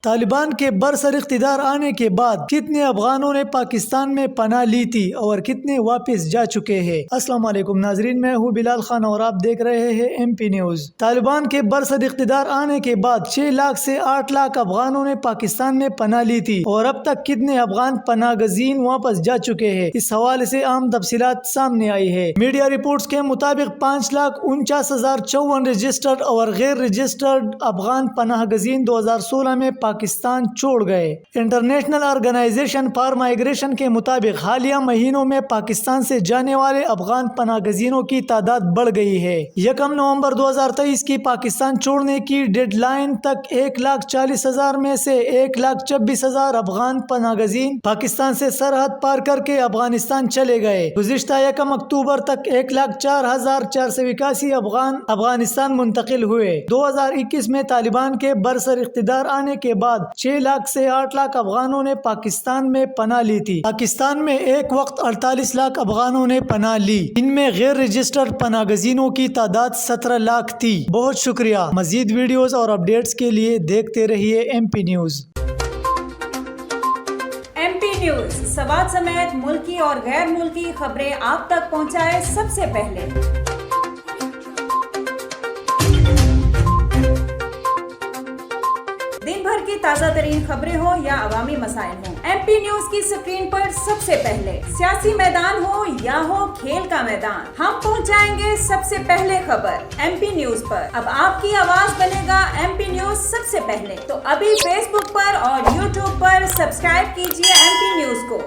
طالبان کے برسر اقتدار آنے کے بعد کتنے افغانوں نے پاکستان میں پناہ لی تھی اور کتنے واپس جا چکے ہیں؟ السلام علیکم ناظرین، میں ہوں بلال خان اور آپ دیکھ رہے ہیں ایم پی نیوز۔ طالبان کے برسر اقتدار آنے کے بعد 6 لاکھ سے 8 لاکھ افغانوں نے پاکستان میں پناہ لی تھی اور اب تک کتنے افغان پناہ گزین واپس جا چکے ہیں، اس حوالے سے اہم تفصیلات سامنے آئی ہے۔ میڈیا رپورٹس کے مطابق 5,49,054 رجسٹرڈ اور غیر رجسٹرڈ افغان پناہ گزین 2016 میں پاکستان چھوڑ گئے۔ انٹرنیشنل آرگنائزیشن فار مائیگریشن کے مطابق حالیہ مہینوں میں پاکستان سے جانے والے افغان پناہ گزینوں کی تعداد بڑھ گئی ہے۔ 1 نومبر 2023 کی پاکستان چھوڑنے کی ڈیڈ لائن تک 1,40,000 میں سے 1,26,000 افغان پناہ گزین پاکستان سے سرحد پار کر کے افغانستان چلے گئے۔ گزشتہ 1 اکتوبر تک 1,04,481 افغان افغانستان منتقل ہوئے۔ 2021 میں طالبان کے برسر اقتدار آنے کے بعد 6 لاکھ سے 8 لاکھ افغانوں نے پاکستان میں پناہ لی تھی۔ پاکستان میں ایک وقت 48 لاکھ افغانوں نے پناہ لی، ان میں غیر رجسٹرڈ پناہ گزینوں کی تعداد 17 لاکھ تھی۔ بہت شکریہ۔ مزید ویڈیوز اور اپڈیٹس کے لیے دیکھتے رہیے M P news. M P news Swat سمیت ملکی اور غیر ملکی خبریں آپ تک پہنچائے سب سے پہلے۔ دن بھر کی تازہ ترین خبریں ہوں یا عوامی مسائل ہوں، ایم پی نیوز کی سکرین پر سب سے پہلے۔ سیاسی میدان ہو یا ہو کھیل کا میدان، ہم پہنچائیں گے سب سے پہلے خبر ایم پی نیوز پر۔ اب آپ کی آواز بنے گا ایم پی نیوز سب سے پہلے، تو ابھی فیس بک پر اور یوٹیوب پر سبسکرائب کیجیے ایم پی نیوز کو۔